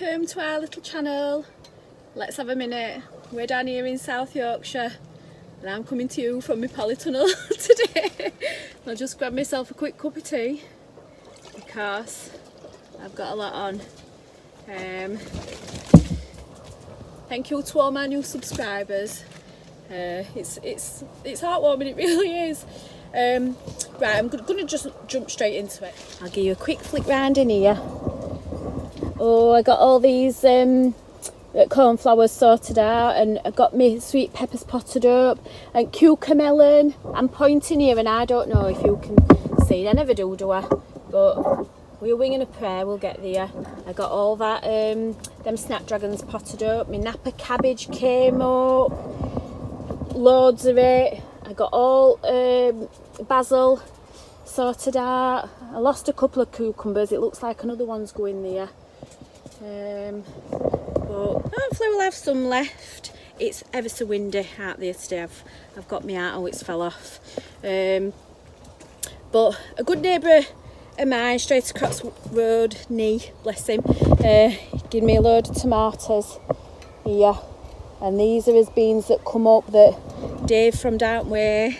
welcome to our little channel. Let's have a minute. We're down here in South Yorkshire and I'm coming to you from my polytunnel today. I'll just grab myself a quick cup of tea because I've got a lot on. Thank you to all my new subscribers. It's heartwarming, it really is. Right, I'm gonna just jump straight into it. I'll give you a quick flick round in here. Oh, I got all these cornflowers sorted out, and I got my sweet peppers potted up, and cucumber melon. I'm pointing here and I don't know if you can see. I never do I? But we're winging a prayer, we'll get there. I got all that, them snapdragons potted up. My Napa cabbage came up, loads of it. I got all basil sorted out. I lost a couple of cucumbers. It looks like another one's going there. But hopefully we'll have some left. It's ever so windy out there today. I've got my auto, it's fell off. But a good neighbour of mine straight across the road, Nee, bless him, gave me a load of tomatoes here. And these are his beans that come up that Dave from Downway,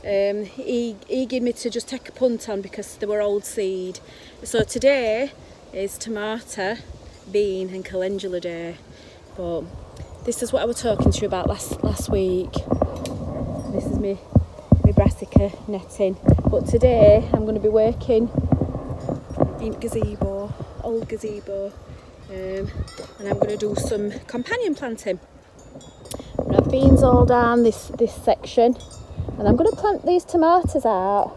he gave me to just take a punt on because they were old seed. So today is tomato, bean and calendula day. But this is what I was talking to you about last week. This is my brassica netting. But today I'm going to be working in gazebo, old gazebo, and I'm going to do some companion planting. I'm going to have beans all down this section, and I'm going to plant these tomatoes out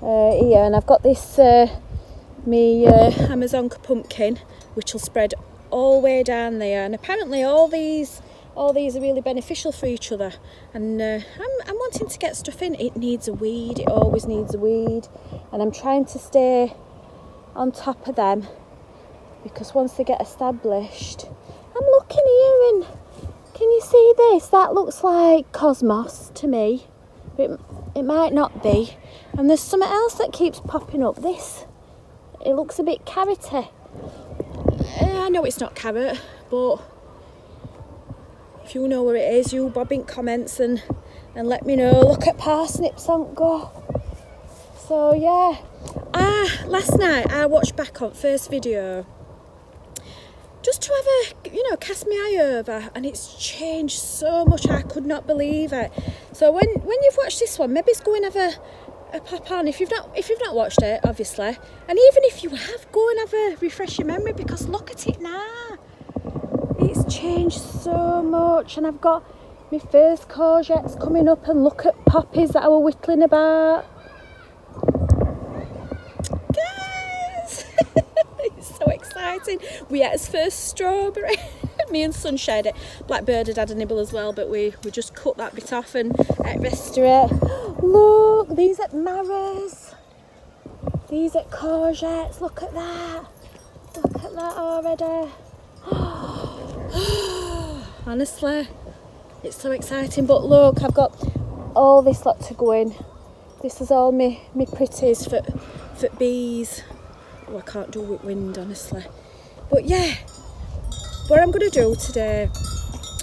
here. And I've got this me Amazon pumpkin, which will spread all the way down there, and apparently all these are really beneficial for each other. And I'm wanting to get stuff in. It needs a weed, it always needs a weed, and I'm trying to stay on top of them because once they get established, I'm looking here and can you see this? That looks like cosmos to me, but it might not be. And there's something else that keeps popping up. This, it looks a bit carroty. I know it's not carrot, but if you know where it is, you bob in comments and let me know. Look at parsnips on go. So yeah, last night I watched back on first video just to have a, cast my eye over, and it's changed so much. I could not believe it. So when you've watched this one, maybe it's go and have a pop on if you've not watched it, obviously, and even if you have, go and have a refresh your memory, because look at it now, it's changed so much. And I've got my first courgettes coming up, and look at poppies that I were whittling about, guys. It's so exciting. We ate his first strawberry. Me and Son shared it. Blackbird had a nibble as well, but we just cut that bit off and ate rest of it. Look, these are marrows. These are courgettes. Look at that. Look at that already. Honestly, it's so exciting. But look, I've got all this lot to go in. This is all me pretties for bees. Oh, I can't do with wind, honestly. But yeah, what I'm going to do today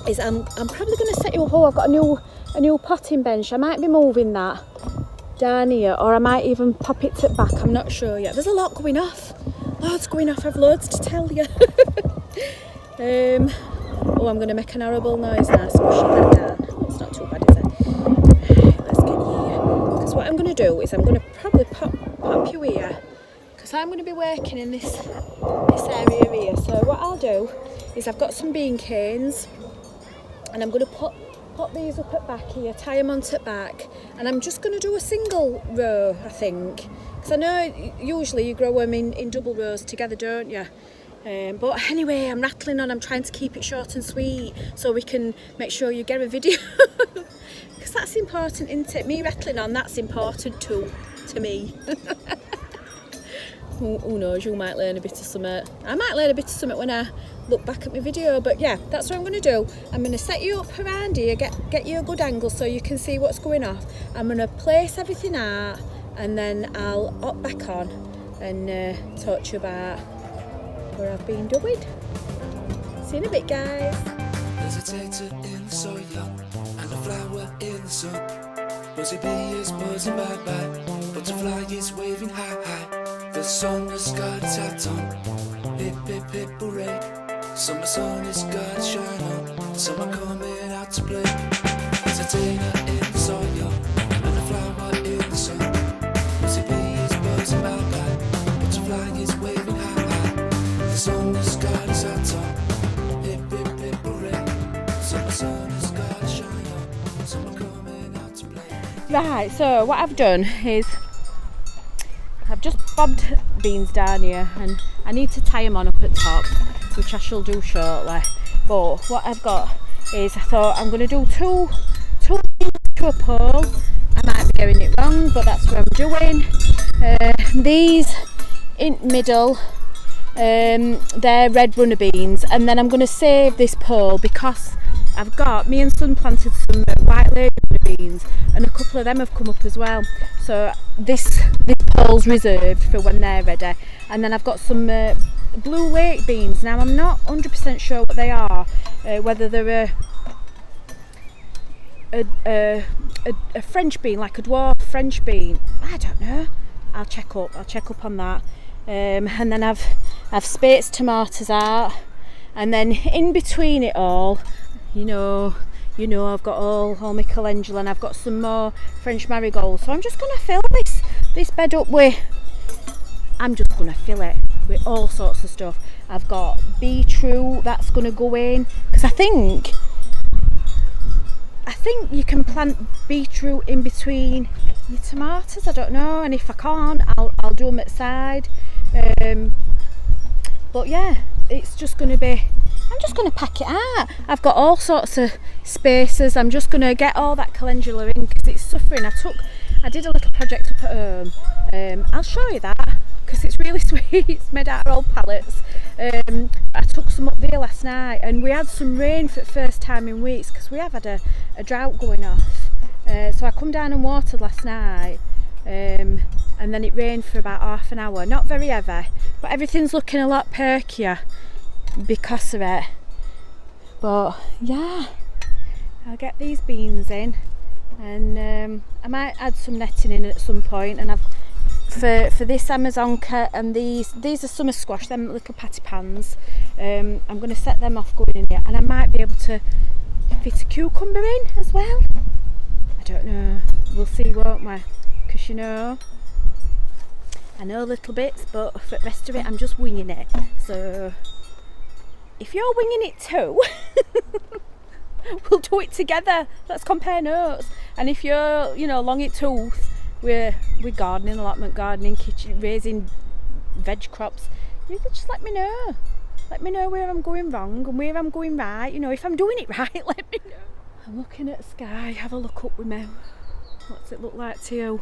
is I'm probably going to set you up. Oh, I've got a new potting bench. I might be moving that down here, or I might even pop it to the back. I'm not sure yet. There's a lot going off. Loads going off. I've loads to tell you. Oh, I'm going to make an horrible noise now, squishing that down. It's not too bad, is it? Let's get here. Because what I'm going to do is I'm going to probably pop you here, because I'm going to be working in this area here. So what I'll do is I've got some bean canes, and I'm going to put these up at back here, tie them onto the back, and I'm just going to do a single row, I think, because I know usually you grow them in double rows together, don't you? But anyway, I'm rattling on. I'm trying to keep it short and sweet so we can make sure you get a video, because that's important, isn't it? Me rattling on, that's important too, to me. Who knows, you might learn a bit of something. I might learn a bit of something when I look back at my video. But yeah, that's what I'm going to do. I'm going to set you up around here, get you a good angle so you can see what's going off. I'm going to place everything out, and then I'll hop back on and talk to you about what I've been doing. See you in a bit, guys. There's a tater in the soil and a flower in the sun. Buzzy bee is buzzing bye-bye, butterfly is waving high. The sun has got its hat on, hip hip hip hooray. Summer sun has got its shine on, summer coming out to play. There's a tater in the soil and a flower in the sun. Buzzy bee is buzzing bye-bye, butterfly is waving high. The sun has got its hat on, hip hip hip hooray. Summer sun has got its shine on, summer coming out to play. Right, so what I've done is I've just bobbed beans down here and I need to tie them on up at top, which I shall do shortly. But what I've got is I thought I'm going to do two beans to a pole. I might be getting it wrong, but that's what I'm doing. These in middle, they're red runner beans, and then I'm going to save this pole because I've got, me and son planted some white lady beans and a couple of them have come up as well. So this pole's reserved for when they're ready. And then I've got some blue lake beans. Now I'm not 100% sure what they are, whether they're a French bean, like a dwarf French bean. I don't know. I'll check up on that. And then I've spaced tomatoes out, and then in between it all, you know, I've got all my calendula, and I've got some more French marigolds. So I'm just going to fill this bed up with, I'm just going to fill it with all sorts of stuff. I've got beetroot that's going to go in, because I think you can plant beetroot in between your tomatoes. I don't know, and if I can't, I'll do them at side. But yeah, it's just going to be, I'm just going to pack it out. I've got all sorts of spacers. I'm just going to get all that calendula in because it's suffering. I did a little project up at home. I'll show you that because it's really sweet. It's made out of old pallets. I took some up there last night, and we had some rain for the first time in weeks because we have had a drought going off. So I come down and watered last night, and then it rained for about half an hour. Not very heavy, but everything's looking a lot perkier because of it. But yeah, I'll get these beans in, and I might add some netting in at some point. And I've for this Amazonka, and these are summer squash, them little patty pans. I'm going to set them off going in here, and I might be able to fit a cucumber in as well. I don't know, we'll see, won't we? Because I know little bits, but for the rest of it I'm just winging it. So if you're winging it too, we'll do it together. Let's compare notes. And if you're, long in tooth, we're gardening, allotment gardening, kitchen, raising veg crops, you can just let me know. Let me know where I'm going wrong and where I'm going right. If I'm doing it right, let me know. I'm looking at the sky. Have a look up with me. What's it look like to you?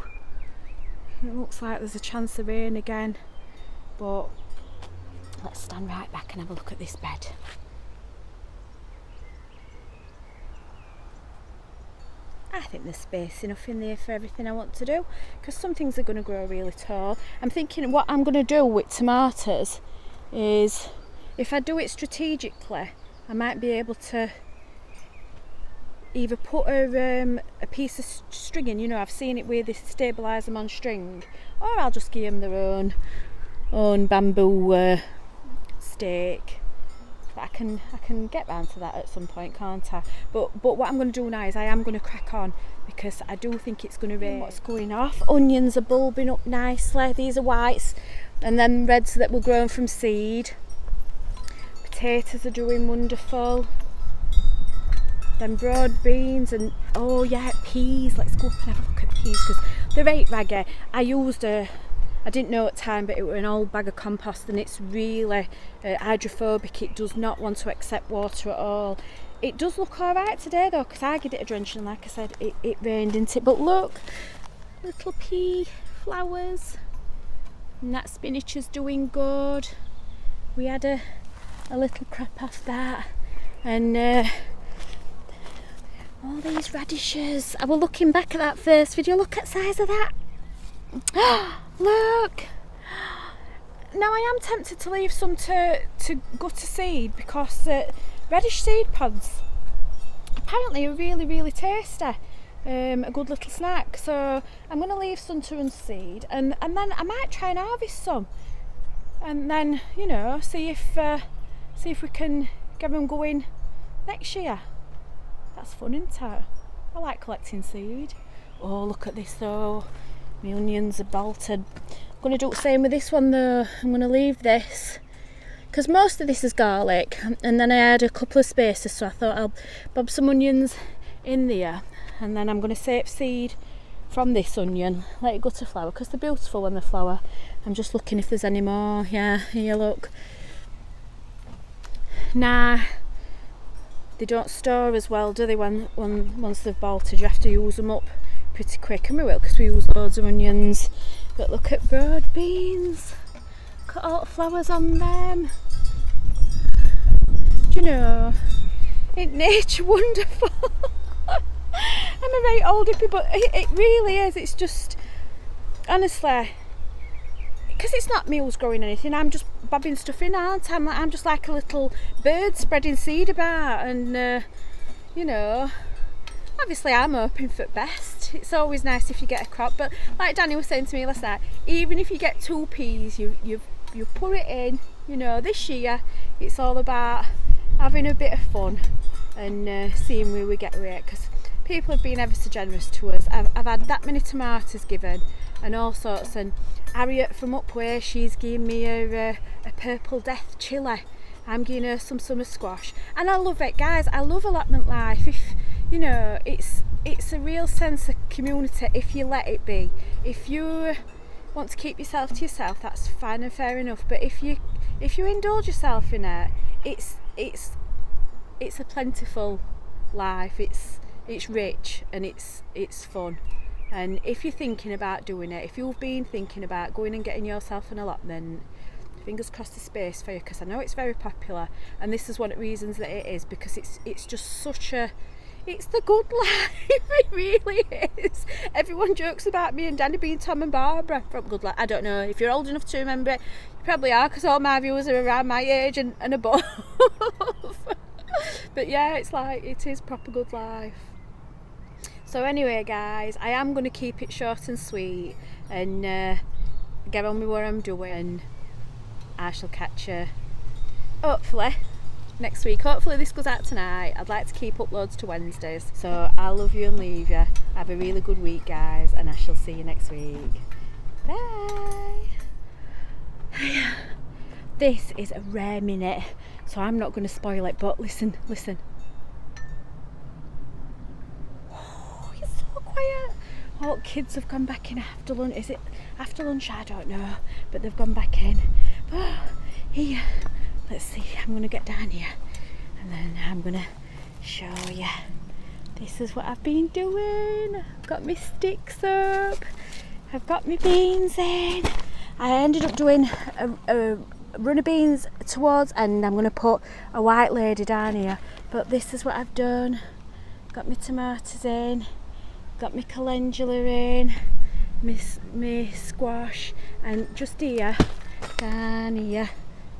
It looks like there's a chance of rain again, but let's stand right back and have a look at this bed. I think there's space enough in there for everything I want to do, because some things are going to grow really tall. I'm thinking what I'm going to do with tomatoes is, if I do it strategically, I might be able to either put a piece of string in, I've seen it where they stabilise them on string, or I'll just give them their own bamboo stake. But I can get round to that at some point, can't I? But what I'm going to do now is I am going to crack on, because I do think it's going to rain. What's going off? Onions are bulbing up nicely. These are whites, and then reds that were grown from seed. Potatoes are doing wonderful. Then broad beans, and oh yeah, peas. Let's go up and have a look at peas, because they're 8 raggy. I didn't know at the time, but it was an old bag of compost, and it's really hydrophobic. It does not want to accept water at all. It does look alright today though, because I gave it a drenching, and like I said, it rained, didn't it? But look, little pea flowers, and that spinach is doing good. We had a little crop off that, and all these radishes. I was looking back at that first video. Look at the size of that. Look, now I am tempted to leave some to go to seed, because radish seed pods apparently are really tasty. A good little snack, so I'm going to leave some to unseed, and then I might try and harvest some, and then, you know, see if we can get them going next year. That's fun, isn't it? I like collecting seed. Oh, look at this though, my onions are bolted. I'm going to do the same with this one though. I'm going to leave this, because most of this is garlic, and then I had a couple of spaces, so I thought I'll bob some onions in there, and then I'm going to save seed from this onion, let it go to flower, because they're beautiful when they flower. I'm just looking if there's any more. Yeah, here, look. Nah, they don't store as well, do they, once they've bolted? You have to use them up pretty quick, and we will, because we use loads of onions. But look at broad beans, look at all the flowers on them. Do you know, isn't nature wonderful? I'm a right old hippie, but it really is. It's just, honestly, because it's not meals growing anything, I'm just bobbing stuff in, aren't I? I'm just like a little bird spreading seed about, and you know, obviously I'm hoping for the best. It's always nice if you get a crop, but like Danny was saying to me last night, even if you get 2 peas, you put it in. You know, this year it's all about having a bit of fun and seeing where we get with it, because people have been ever so generous to us. I've had that many tomatoes given and all sorts, and Harriet from up where, she's giving me a purple death chilli. I'm giving her some summer squash, and I love it, guys. I love allotment life. If you know, it's a real sense of community if you let it be. If you want to keep yourself to yourself, that's fine and fair enough, but if you indulge yourself in it, it's a plentiful life. It's rich and it's fun. And if you're thinking about doing it, if you've been thinking about going and getting yourself an allotment, fingers crossed the space for you, because I know it's very popular, and this is one of the reasons that it is, because it's just such a, it's the good life. It really is. Everyone jokes about me and Danny being Tom and Barbara from Good Life. I don't know if you're old enough to remember it. You probably are, because all my viewers are around my age and above. But yeah, it's like, it is proper good life. So anyway, guys, I am going to keep it short and sweet and get on with what I'm doing, and I shall catch you hopefully next week. Hopefully this goes out tonight. I'd like to keep uploads to Wednesdays. So I'll love you and leave you. Have a really good week, guys, and I shall see you next week. Bye. This is a rare minute, so I'm not going to spoil it, but listen. Quiet. All kids have gone back in after lunch. Is it after lunch? I don't know, but they've gone back in. But here, let's see, I'm going to get down here and then I'm going to show you. This is what I've been doing. I've got my sticks up, I've got my beans in. I ended up doing a run of beans towards, and I'm going to put a white lady down here, but this is what I've done. Got my tomatoes in, got my calendula in, my squash, and just here, down here,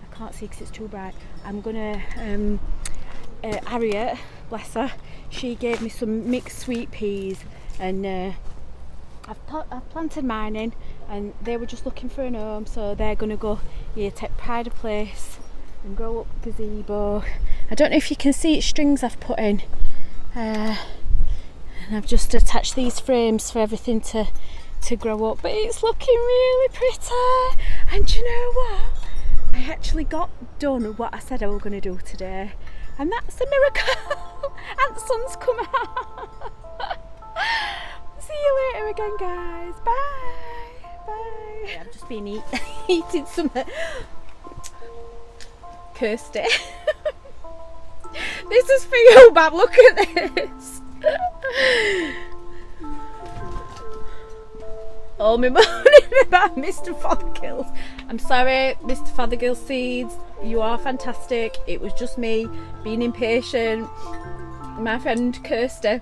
I can't see because it's too bright, I'm gonna, Harriet, bless her, she gave me some mixed sweet peas, and I've planted mine in, and they were just looking for an home, so they're gonna go here, take pride of place and grow up gazebo. I don't know if you can see it's strings I've put in, and I've just attached these frames for everything to grow up, but it's looking really pretty. And do you know what? I actually got done what I said I was going to do today, and that's a miracle. And the sun's come out. See you later again, guys. Bye. I've just been eating some Kirsty. This is for you, Bab. Look at this. Oh, me moaning about Mr. Fothergill's. I'm sorry, Mr. Fothergill's seeds. You are fantastic. It was just me being impatient. My friend Kirsty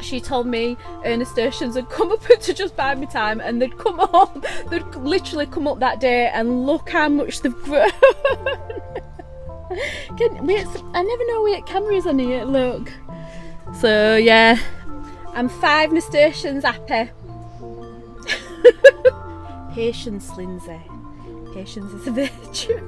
she told me her nasturtiums had come up to just buy me time, and they'd come up, they'd literally come up that day, and look how much they've grown. I never know where camera is on here, look. So yeah, I'm 5 nasturtiums happy. Patience, Lindsay. Patience is a virtue.